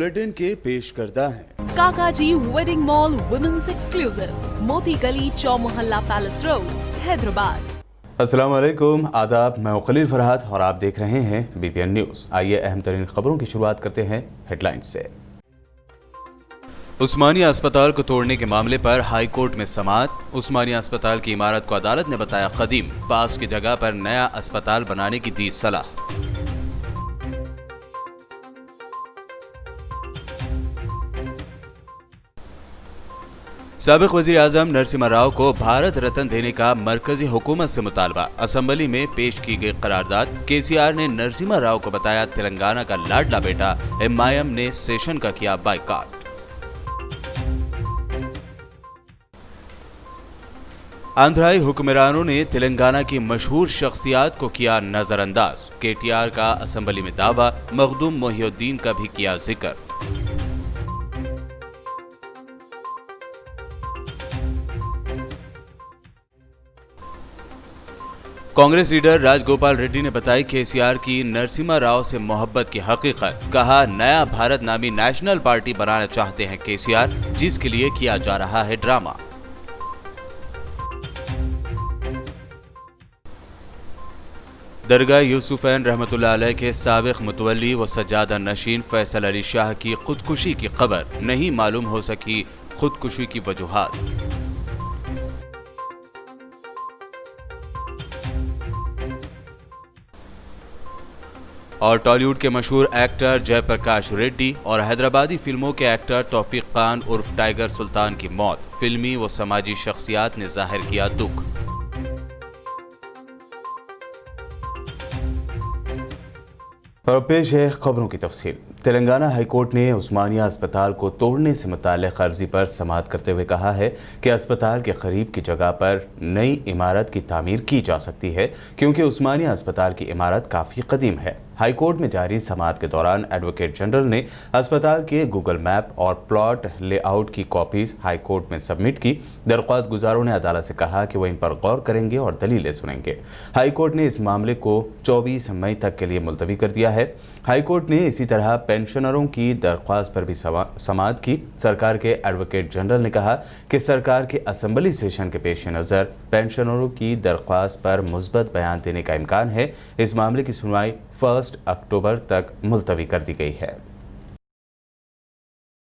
Bulletin के पेश करता है काकाजी वेडिंग मॉल वुमेन्स एक्सक्लूसिव, मोती गली, चौमोहल्ला पैलेस रोड, हैदराबाद। अस्सलाम वालेकुम, आदाब। मैं खलील फरहाद और आप देख रहे हैं बीपीएन न्यूज़। आइए अहम तरीन खबरों की शुरुआत करते हैं हेडलाइंस से। उस्मानिया अस्पताल को तोड़ने के मामले पर हाई कोर्ट में समाअत। उस्मानिया अस्पताल की इमारत को अदालत ने बताया कदीम, पास की जगह पर नया अस्पताल बनाने की दी सलाह। साबिक वजीर आजम नरसिम्हा राव को भारत रत्न देने का मरकजी हुकूमत से मुतालबा। असेंबली में पेश की गई करारदाद। केसीआर ने नरसिम्हा राव को बताया तेलंगाना का लाडला बेटा। एमआईएम ने सेशन का किया बाइकआउट। आंध्राई हुक्मरानों ने तेलंगाना की मशहूर शख्सियात को किया नजरअंदाज। केटीआर का असेंबली में दावा, मखदूम मोहिउद्दीन का भी किया जिक्र। कांग्रेस लीडर राजगोपाल रेड्डी ने बताई केसीआर की नरसिम्हा राव से मोहब्बत की हकीकत। कहा, नया भारत नामी नेशनल पार्टी बनाना चाहते हैं केसीआर, जिसके लिए किया जा रहा है ड्रामा। दरगाह यूसुफैन रहमतुल्लाह अलैह के साबिक मुतवल्ली व सज्जादा नशीन फैसल अली शाह की खुदकुशी की खबर। नहीं मालूम हो सकी खुदकुशी की वजूहात। और टॉलीवुड के मशहूर एक्टर जयप्रकाश रेड्डी और हैदराबादी फिल्मों के एक्टर तौफीक खान उर्फ टाइगर सुल्तान की मौत। फिल्मी व समाजी शख्सियात ने जाहिर किया दुख। और पेश है खबरों की तफसील। तेलंगाना हाईकोर्ट ने उस्मानिया अस्पताल को तोड़ने से मुताल्लिक़ अर्जी पर समाअत करते हुए कहा है कि अस्पताल के करीब की जगह पर नई इमारत की तामीर की जा सकती है, क्योंकि उस्मानिया अस्पताल की इमारत काफ़ी कदीम है। हाईकोर्ट में जारी समाअत के दौरान एडवोकेट जनरल ने अस्पताल के गूगल मैप और प्लॉट लेआउट की कॉपीज हाईकोर्ट में सबमिट की। दरख्वास्त गुजारों ने अदालत से कहा कि वह इन पर गौर करेंगे और दलीलें सुनेंगे। हाईकोर्ट ने इस मामले को 24 मई तक के लिए मुलतवी कर दिया है। हाईकोर्ट ने इसी तरह पेंशनरों की दरख्वास्त पर भी समाअत की। सरकार के एडवोकेट जनरल ने कहा कि सरकार के असेंबली सेशन के पेश नज़र पेंशनरों की दरख्वास्त पर मुस्बत बयान देने का इम्कान है। इस मामले की सुनवाई 1 अक्टूबर तक मुलतवी कर दी गई है।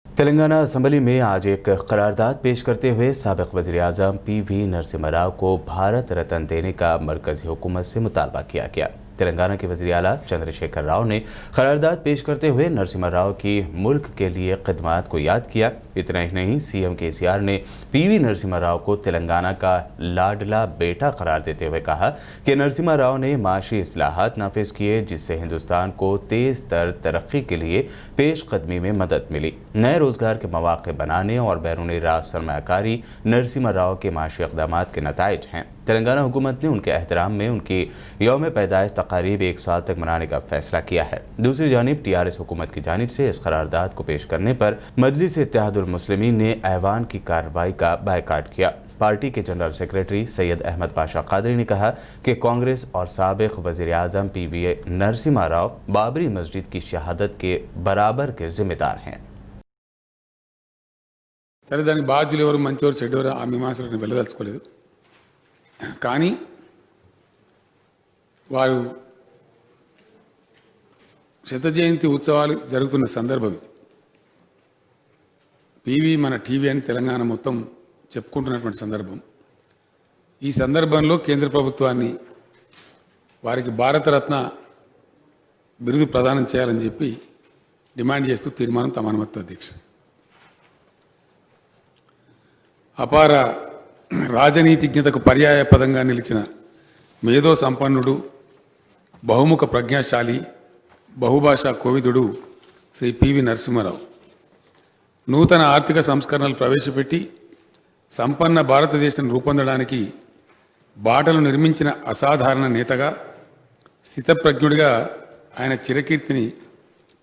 तेलंगाना असेंबली में आज एक करारदाद पेश करते हुए साबिक वज़ीर आज़म पीवी नरसिम्हा राव को भारत रत्न देने का मरकजी हुकूमत से मुतालबा किया गया। तेलंगाना के वज़ीर आला चंद्रशेखर राव ने करारदाद पेश करते हुए नरसिम्हा राव की मुल्क के लिए खिदमात को याद किया। इतना ही नहीं, सीएम केसीआर ने पीवी नरसिम्हा राव को तेलंगाना का लाडला बेटा करार देते हुए कहा कि नरसिम्हा राव ने माशी इस्लाहात नाफिज किए, जिससे हिंदुस्तान को तेज़ तर तरक्की के लिए पेशकदमी में मदद मिली। नए रोजगार के मौके बनाने और बैरूनी राज सरमायाकारी नरसिम्हा राव के माशी इक़दामात के नताइज हैं। तेलंगाना हुकूमत ने उनके एहतराम में उनकी यौम पैदाइश तक़रीब 1 साल तक मनाने का फैसला किया है। दूसरी जानिब टीआरएस हुकूमत की जानिब से इस करारदाद को पेश करने पर मजलिस इत्तेहादुल मुस्लिमीन ने ऐवान की कार्रवाई का बायकाट किया। पार्टी के जनरल सेक्रेटरी सैयद अहमद पाशा कादरी ने कहा कि कांग्रेस और साबिक वज़ीर आज़म पीवी नरसिम्हा राव बाबरी मस्जिद की शहादत के बराबर के जिम्मेदार हैं। సరే, దానికి బాధ్యులు ఎవరు, మంచివారు చెడ్డవారు, ఆ మీమాంసలకు నేను వెళ్ళదలుచుకోలేదు. కానీ వారు శత జయంతి ఉత్సవాలు జరుగుతున్న సందర్భం ఇది. పీవీ మన టీవీ అని తెలంగాణ మొత్తం చెప్పుకుంటున్నటువంటి సందర్భం. ఈ సందర్భంలో కేంద్ర ప్రభుత్వాన్ని వారికి భారతరత్న బిరుదు ప్రదానం చేయాలని చెప్పి డిమాండ్ చేస్తూ తీర్మానం తమ అనుమతి అధ్యక్ష. అపార రాజనీతిజ్ఞతకు పర్యాయ పదంగా నిలిచిన మేధో సంపన్నుడు, బహుముఖ ప్రజ్ఞాశాలి, బహుభాషా కోవిదుడు శ్రీ పివి నరసింహారావు నూతన ఆర్థిక సంస్కరణలు ప్రవేశపెట్టి సంపన్న భారతదేశం రూపొందడానికి బాటలు నిర్మించిన అసాధారణ నేతగా, స్థితప్రజ్ఞుడిగా ఆయన చిరకీర్తిని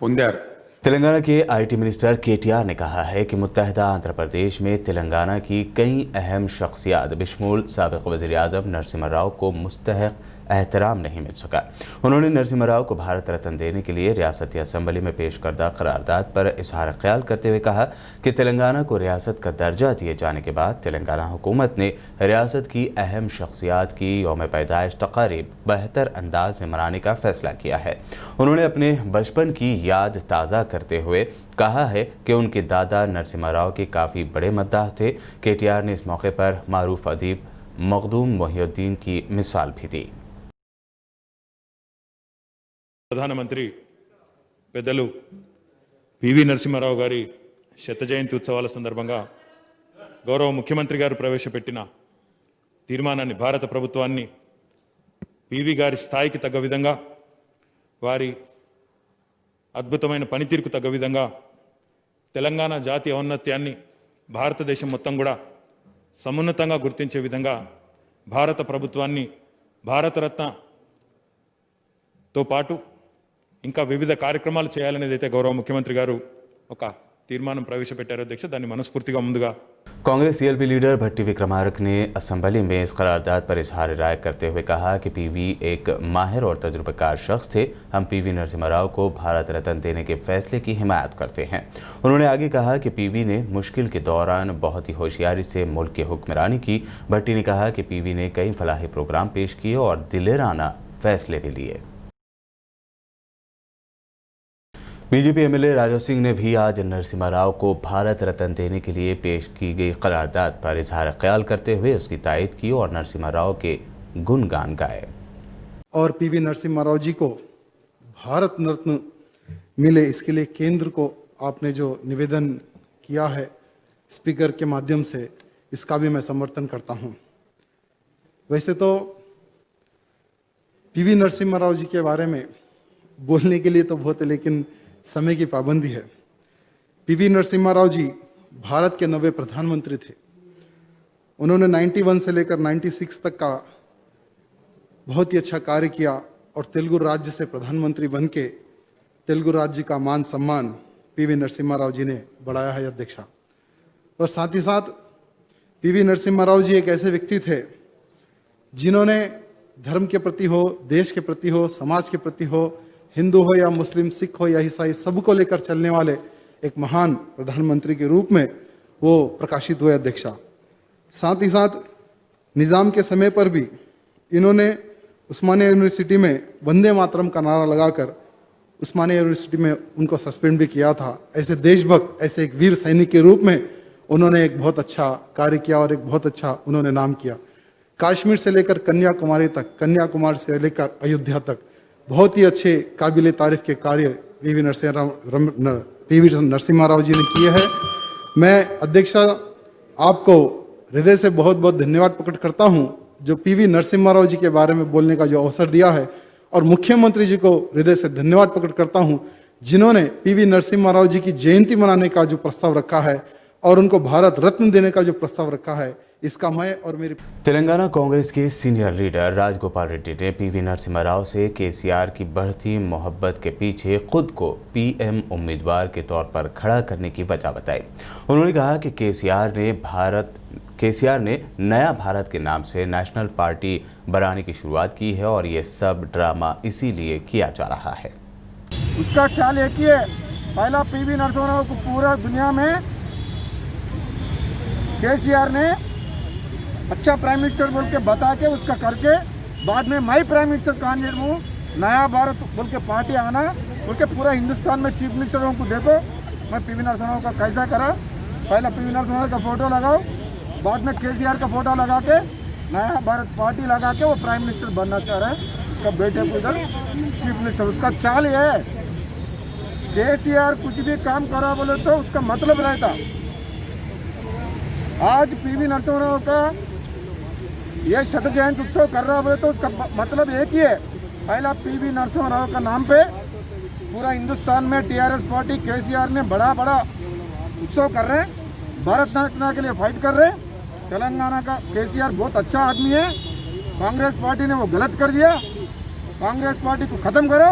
పొందారు. तेलंगाना के आईटी मिनिस्टर केटीआर ने कहा है कि मुत्तहदा आंध्र प्रदेश में तेलंगाना की कई अहम शख्सियात बिशमूल साबिक वज़ीर आज़म नरसिम्हा राव को मुस्तहक़ एहतराम नहीं मिल सका। उन्होंने नरसिम्हा राव को भारत रत्न देने के लिए रियासती असेंबली में पेश करदा करारदाद पर इजहार ख्याल करते हुए कहा कि तेलंगाना को रियासत का दर्जा दिए जाने के बाद तेलंगाना हुकूमत ने रियासत की अहम शख्सियात की यौम पैदाइश तकारीब बेहतर अंदाज में मनाने का फैसला किया है। उन्होंने अपने बचपन की याद ताज़ा करते हुए कहा है कि उनके दादा नरसिम्हा राव के काफ़ी बड़े मद्दाह थे। KTR ने इस मौके पर मारूफ अदीब मखदूम मोहिउद्दीन की मिसाल भी दी। ప్రధానమంత్రి పెద్దలు పివి నరసింహారావు గారి శత జయంతి ఉత్సవాల సందర్భంగా గౌరవ ముఖ్యమంత్రి గారు ప్రవేశపెట్టిన తీర్మానాన్ని భారత ప్రభుత్వాన్ని పివి గారి స్థాయికి తగ్గ విధంగా వారి అద్భుతమైన పనితీరుకు తగ్గ విధంగా తెలంగాణ జాతి ఔన్నత్యాన్ని భారతదేశం మొత్తం కూడా సమున్నతంగా గుర్తించే విధంగా భారత ప్రభుత్వాన్ని భారతరత్నతో పాటు ఇంకా వివిధ కార్యక్రమాలు చేయాలనేది అయితే గౌరవ ముఖ్యమంత్రి గారు ఒక తీర్మానం ప్రవేశపెట్టారు అధ్యక్ష। దాన్ని మనస్ఫూర్తిగా ముందుగా कांग्रेस CLP लीडर भट्टी विक्रमार्क ने असेंबली में इस करारदाद पर इजहार राय करते हुए कहा कि पीवी एक माहिर और तजुर्बेकार शख्स थे। हम PV नरसिम्हा राव को भारत रत्न देने के फैसले की हिमायत करते हैं। उन्होंने आगे कहा कि PV ने मुश्किल के दौरान बहुत ही होशियारी से मुल्क की हुक्मरानी की। भट्टी ने कहा कि PV ने कई फलाही प्रोग्राम पेश किए और दिलेराना फैसले भी लिए। बीजेपी MLA राजा सिंह ने भी आज नरसिम्हा राव को भारत रत्न देने के लिए पेश की गई करारदाद पर इजहार ख्याल करते हुए उसकी तायद की और नरसिम्हा राव के गुणगान गाए। और PV नरसिम्हा राव जी को भारत रत्न मिले, इसके लिए केंद्र को आपने जो निवेदन किया है स्पीकर के माध्यम से, इसका भी मैं समर्थन करता हूं। वैसे तो PV नरसिम्हा राव जी के बारे में बोलने के लिए तो बहुत है, लेकिन समय की पाबंदी है। PV नरसिम्हा राव जी भारत के 9वें प्रधानमंत्री थे। उन्होंने 91 से लेकर 96 तक का बहुत ही अच्छा कार्य किया और तेलुगु राज्य से प्रधानमंत्री बन के तेलुगु राज्य का मान सम्मान PV नरसिम्हा राव जी ने बढ़ाया है अध्यक्षा। और साथ ही साथ PV नरसिम्हा राव जी एक ऐसे व्यक्ति थे जिन्होंने धर्म के प्रति हो, देश के प्रति हो, समाज के प्रति हो, हिंदू हो या मुस्लिम, सिख हो या ईसाई, सबको लेकर चलने वाले एक महान प्रधानमंत्री के रूप में वो प्रकाशित हुए अध्यक्षा। साथ ही साथ निज़ाम के समय पर भी इन्होंने उस्मानिया यूनिवर्सिटी में वंदे मातरम का नारा लगाकर उस्मानिया यूनिवर्सिटी में उनको सस्पेंड भी किया था। ऐसे देशभक्त, ऐसे एक वीर सैनिक के रूप में उन्होंने एक बहुत अच्छा कार्य किया और एक बहुत अच्छा उन्होंने नाम किया। कश्मीर से लेकर कन्याकुमारी तक, कन्याकुमारी से लेकर अयोध्या तक बहुत ही अच्छे काबिल तारीफ के कार्य PV नरसिम्हा राव जी ने किए हैं। मैं अध्यक्षा आपको हृदय से बहुत बहुत धन्यवाद प्रकट करता हूं जो PV नरसिम्हा राव जी के बारे में बोलने का जो अवसर दिया है, और मुख्यमंत्री जी को हृदय से धन्यवाद प्रकट करता हूं जिन्होंने PV नरसिम्हा राव जी की जयंती मनाने का जो प्रस्ताव रखा है और उनको भारत रत्न देने का जो प्रस्ताव रखा है, इसका मैं और मेरी तेलंगाना कांग्रेस के सीनियर लीडर राजगोपाल रेड्डी ने PV नरसिम्हा राव से KCR की बढ़ती मोहब्बत के पीछे खुद को PM उम्मीदवार के तौर पर खड़ा करने की वजह बताई। उन्होंने कहा कि KCR ने नया भारत के नाम से नेशनल पार्टी बनाने की शुरुआत की है और ये सब ड्रामा इसीलिए किया जा रहा है। उसका ख्याल एक ही है, पहला PV नरसिम्हा राव को पूरा दुनिया में KCR ने अच्छा प्राइम मिनिस्टर बोल के बता के उसका करके बाद में मैं प्राइम मिनिस्टर कैंडिडेट हूँ, नया भारत बोल के पार्टी आना बोल के पूरा हिंदुस्तान में चीफ मिनिस्टरों को देखो मैं PV नरसिम्हा राव का कैसा करा। पहला PV नरसिम्हा राव का फोटो लगाओ, बाद में KCR का फोटो लगा के नया भारत पार्टी लगा के वो प्राइम मिनिस्टर बनना चाह रहे हैं। उसका बेटे को इधर चीफ मिनिस्टर, उसका चाल ये है। KCR कुछ भी काम करा बोले तो उसका मतलब रहता। आज PV नरसिम्हा राव का ये शत जयंती उत्सव कर रहा है तो उसका मतलब एक ही है, पहला PV नरसिम्हा राव का नाम पे पूरा हिंदुस्तान में TRS पार्टी KCR ने बड़ा उत्सव कर रहे हैं, भारत रत्न के लिए फाइट कर रहे हैं। तेलंगाना का KCR बहुत अच्छा आदमी है, कांग्रेस पार्टी ने वो गलत कर दिया। कांग्रेस पार्टी को ख़त्म करो,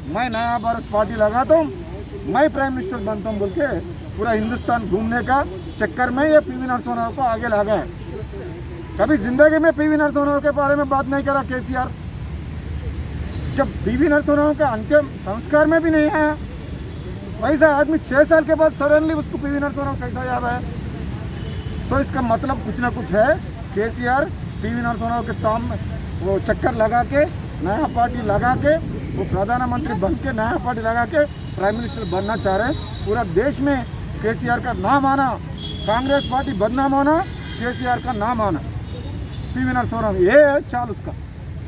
मैं नया भारत पार्टी लगाता हूँ, मैं प्राइम मिनिस्टर बनता हूँ बोल के पूरा हिंदुस्तान घूमने का चक्कर में ये PV नरसिम्हा राव को आगे लगा है। कभी जिंदगी में PV नरसिम्हा राव के बारे में बात नहीं करा KCR। जब पीवी नरसिम्हा राव के अंतिम संस्कार में भी नहीं आया, वैसा आदमी 6 साल के बाद सडनली उसको पीवी नरसिम्हा राव कैसा याद आया? तो इसका मतलब कुछ ना कुछ है। केसीआर पीवी नरसिम्हा राव के सामने वो चक्कर लगा के, नया पार्टी लगा के, वो प्रधानमंत्री बन के नया पार्टी लगा के प्राइम मिनिस्टर बनना चाह रहे हैं। पूरा देश में केसीआर का नाम आना, कांग्रेस पार्टी बदनाम होना, केसीआर का नाम आना, पीवी नरसिम्हा राव, ये है चाल उसका।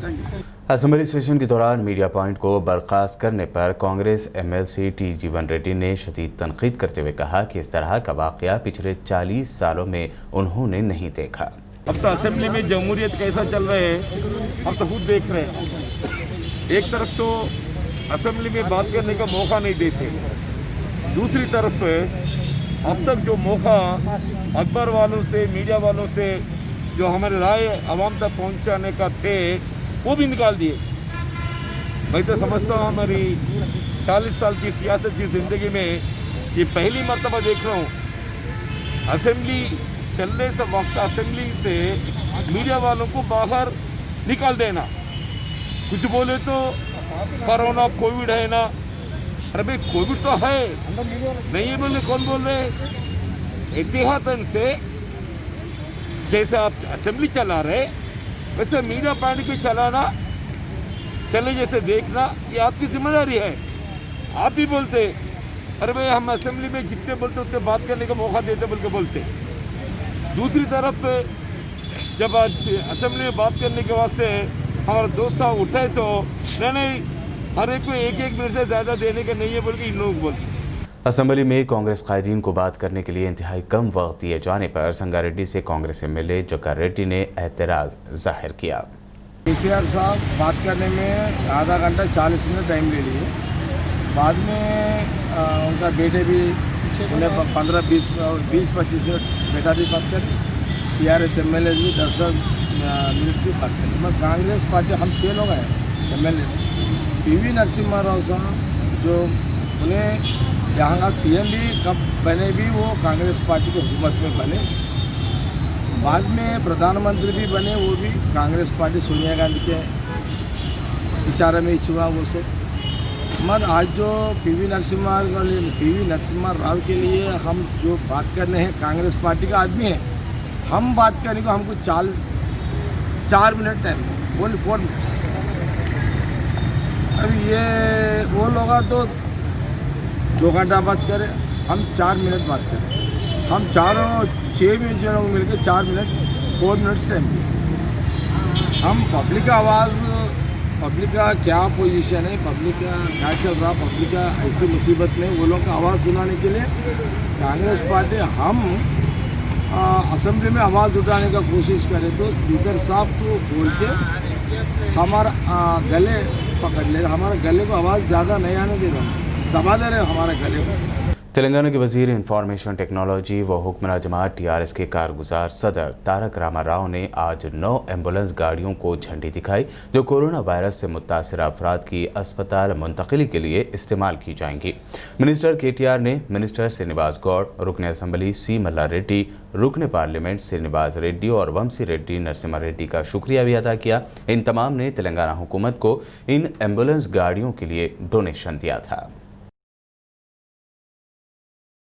Thank you. असेंबली सेशन के दौरान मीडिया पॉइंट को बर्खास्त करने पर कांग्रेस एमएलसी टी जीवन रेड्डी ने शदीद तनकीद करते हुए कहा कि इस तरह का वाकया पिछले 40 सालों में उन्होंने नहीं देखा। अब तो असेंबली में जमहूरियत कैसा चल रहे हैं हम तो खुद देख रहे हैं। एक तरफ तो असेंबली में बात करने का मौका नहीं देते, दूसरी तरफ अब तक जो मौका अखबार वालों से, मीडिया वालों से जो हमारे राय आवाम तक पहुंचाने का थे वो भी निकाल दिए। मैं तो समझता हूँ हमारी 40 साल की सियासत की ज़िंदगी में ये पहली मर्तबा देख रहा हूँ असेंबली चलने से वक्त असेंबली से मीडिया वालों को बाहर निकाल देना। कुछ बोले तो कोरोना कोविड है ना, अरे भाई कोविड तो है, नहीं ये बोले कौन बोल रहे? एहतियातन से जैसे आप असेंबली चला रहे वैसे मीडिया पार्टी को चलाना, चले जैसे देखना, ये आपकी जिम्मेदारी है। आप भी बोलते अरे भाई हम असेंबली में जितने बोलते उतने बात करने का मौका देते बोल के बोलते। दूसरी तरफ जब आज असेंबली में बात करने के वास्ते हमारा दोस्त उठाए तो नहीं हर एक को एक मिनट से ज़्यादा देने का नहीं है बोल के इन लोग बोलते। असेंबली में कांग्रेस कायदीन को बात करने के लिए इंतहाई कम वक्त दिए जाने पर संगारेड्डी से कांग्रेस एमएलए जग्गारेड्डी ने एतराज़ जाहिर किया। केसीआर साहब बात करने में आधा घंटा 40 मिनट टाइम ले लिए, बाद में उनका बेटे भी उन्हें 15-20 मिनट बेटा भी बात करे, टीआरएस एमएलए भी 10 मिनट भी बात करें। मैं कांग्रेस पार्टी हम 6 लोग हैं एमएलए। पीवी नरसिम्हा राव साहब जो उन्हें यहाँ का सीएम भी कब बने भी वो कांग्रेस पार्टी की हुकूमत में बने, बाद में प्रधानमंत्री भी बने वो भी कांग्रेस पार्टी सोनिया गांधी के इशारे में ही हुआ वो सब। मगर आज जो पीवी नरसिम्हा राव के लिए हम जो बात करने हैं, कांग्रेस पार्टी का आदमी है, हम बात करने को हमको 4 मिनट टाइम, ओनली 4 मिनट। अभी ये वो लोग तो 2 घंटा बात करें, हम 4 मिनट बात करें। हम चारों 6 मिनट जो लोग मिलकर 4 मिनट 4 मिनट्स टाइम दिए। हम पब्लिक का आवाज़, पब्लिक का क्या पोजीशन है, पब्लिक का क्या चल रहा, पब्लिक का ऐसी मुसीबत में वो लोग का आवाज़ सुनाने के लिए कांग्रेस पार्टी हम असेंबली में आवाज़ उठाने का कोशिश करें तो स्पीकर साहब को बोल के हमारा गले पकड़ ले, हमारे गले को आवाज़ ज़्यादा नहीं आने दे रहा, दबा दे रहे हमारे गले को। तेलंगाना के वजीर इंफॉर्मेशन टेक्नोलॉजी व हुक्मरान जमात टीआरएस के कारगुजार सदर तारक रामा राव ने आज 9 एम्बुलेंस गाड़ियों को झंडी दिखाई जो कोरोना वायरस से मुतासर अफराद की अस्पताल मुंतकिली के लिए इस्तेमाल की जाएंगी। मिनिस्टर केटीआर ने मिनिस्टर श्रीनिवास गौड़, रुकन असम्बली सी मल्ला रेड्डी, रुकन पार्लियामेंट श्रीनिवास रेड्डी और वंशी रेड्डी नरसिम्हा रेड्डी का शुक्रिया भी अदा किया। इन तमाम ने तेलंगाना हुकूमत को इन एम्बुलेंस गाड़ियों के लिए डोनेशन दिया था।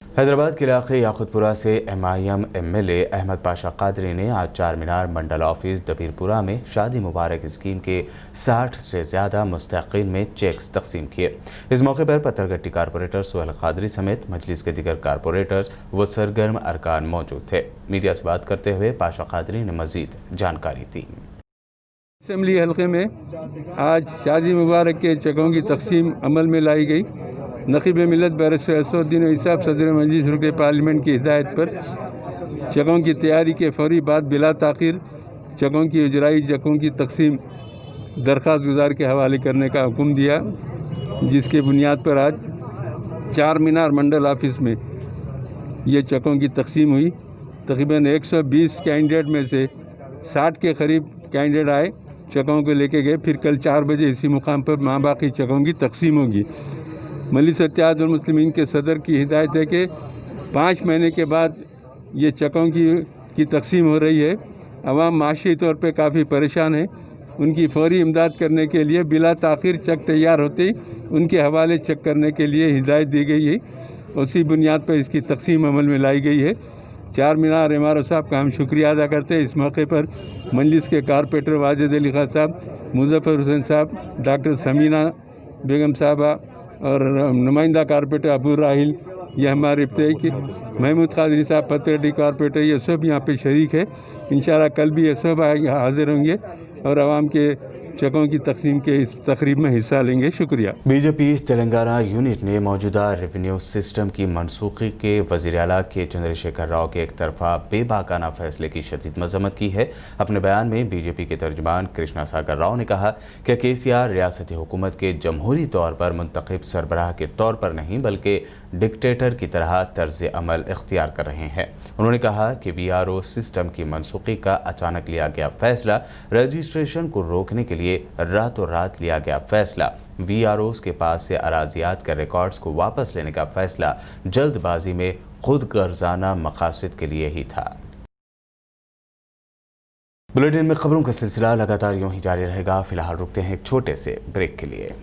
हैदराबाद के इलाके याकुतपुरा से एमआईएम एमएलए अहमद पाशा कादरी ने आज चार मीनार मंडल ऑफिस दबीरपुरा में शादी मुबारक स्कीम के 60 से ज़्यादा मुस्तहिकीन में चेक्स तकसीम किए। इस मौके पर पत्थरगट्टी कारपोरेटर सोहेल कादरी समेत मजलिस के दीगर कारपोरेटर्स व सरगर्म अरकान मौजूद थे। मीडिया से बात करते हुए पाशा कादरी ने मजीद जानकारी दी। असेंबली हल्के में आज शादी मुबारक के चेकों की तकसीम अमल में लाई गई। नकीब मिलत बैरिस्टर असदुद्दीन इसाब सदर मजलिस रुकन पार्लियामेंट की हिदायत पर चेकों की तैयारी के फौरी बाद बिला ताख़ीर चेकों की उजराई चेकों की तकसीम दरख्वास्त गुजार के हवाले करने का हुक्म दिया, जिसके बुनियाद पर आज चार मीनार मंडल ऑफिस में ये चेकों की तकसीम हुई। तकरीबन 120 कैंडिडेट में से 60 के करीब कैंडिडेट आए, चेकों को लेके गए। फिर कल 4 बजे इसी मुकाम पर माँ बाकी चेकों की तकसीम होगी। मजलिस इत्तेहादुल मुस्लिमीन के सदर की हिदायत है कि 5 महीने के बाद ये चेकों की तकसीम हो रही है। अवाम माशी तौर पे काफ़ी परेशान है। उनकी फौरी इमदाद करने के लिए बिला ताख़ीर चेक तैयार होते ही उनके हवाले चेक करने के लिए हिदायत दी गई है। उसी बुनियाद पर इसकी तकसीम अमल में लाई गई है। चार मीनार एमआरओ साहब का हम शुक्रिया अदा करते हैं। इस मौके पर मजलिस के कारपोरेटर वाजिद अली खान साहब, मुजफ्फर हुसैन साहब, डॉक्टर समीना बेगम साहबा और नुमाइंदा कारपोरेटर अबू राहिल, ये हमारे इब्तदाई के महमूद कादरी साहब पत्रडी कारपोरेटर, ये सब यहाँ पे शरीक है। इंशाल्लाह कल भी ये सब हाजिर होंगे और आवाम के चेकों की तकसीम के इस तकरीब में हिस्सा लेंगे। शुक्रिया। बीजेपी तेलंगाना यूनिट ने मौजूदा रेवेन्यू सिस्टम की मनसूखी के वज़ीर आला के चंद्रशेखर राव के एक तरफा बेबाकाना फैसले की शदीद मजम्मत की है। अपने बयान में बीजेपी के तर्जुमान कृष्णा सागर राव ने कहा कि केसीआर रियासती हुकूमत के जमहूरी तौर पर मुंतखब सरबराह के तौर पर नहीं बल्कि डिक्टेटर की तरह तर्ज अमल इख्तियार कर रहे हैं। उन्होंने कहा कि BRO सिस्टम की मनसूखी का अचानक लिया गया फैसला, रजिस्ट्रेशन को रोकने के लिए रातों रात लिया गया फैसला, VROs के पास से अराजियात के रिकॉर्ड्स को वापस लेने का फैसला जल्दबाजी में खुद गर्जाना मकासद के लिए ही था। बुलेटिन में खबरों का सिलसिला लगातार यूं ही जारी रहेगा। फिलहाल रुकते हैं एक छोटे से ब्रेक के लिए।